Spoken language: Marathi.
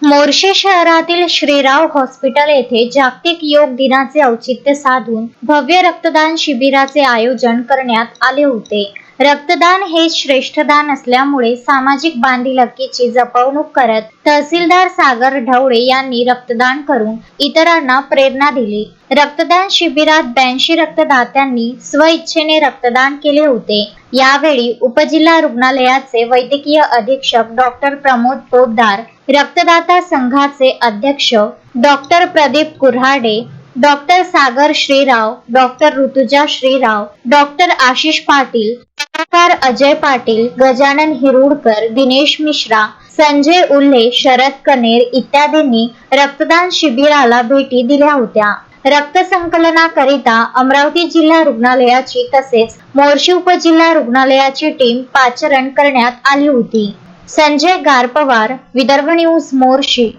मोर्शी शहरातील श्रीराव हॉस्पिटल येथे जागतिक योग दिनाचे औचित्य साधून भव्य रक्तदान शिबिराचे आयोजन करण्यात आले होते। रक्तदान हे श्रेष्ठ दान असल्यामुळे सामाजिक बांधिलकीची जपवणूक करत तहसीलदार सागर ढवळे यांनी रक्तदान करून इतरांना प्रेरणा दिली। रक्तदान शिबिरात 82 रक्तदात्यांनी स्वइच्छेने रक्तदान केले होते। यावेळी उपजिल्हा रुग्णालयाचे वैद्यकीय अधीक्षक डॉक्टर प्रमोद पोपदार, रक्तदाता संघाचे अध्यक्ष डॉक्टर प्रदीप कुऱ्हाडे, डॉक्टर सागर श्रीराव, डॉक्टर ऋतुजा श्रीराव, डॉक्टर आशिष पाटील, कलाकार अजय पाटील, गजानन हिरुडकर, दिनेश मिश्रा, संजय उल्ले, शरद कनेर इत्यादींनी रक्तदान शिबिराला भेटी दिल्या होत्या। रक्त संकलनाकरिता अमरावती जिल्हा रुग्णालयाची तसेच मोर्शी उपजिल्हा रुग्णालयाची टीम पाचारण करण्यात आली होती। संजय गारपवार, विदर्भ न्यूज, मोर्शी।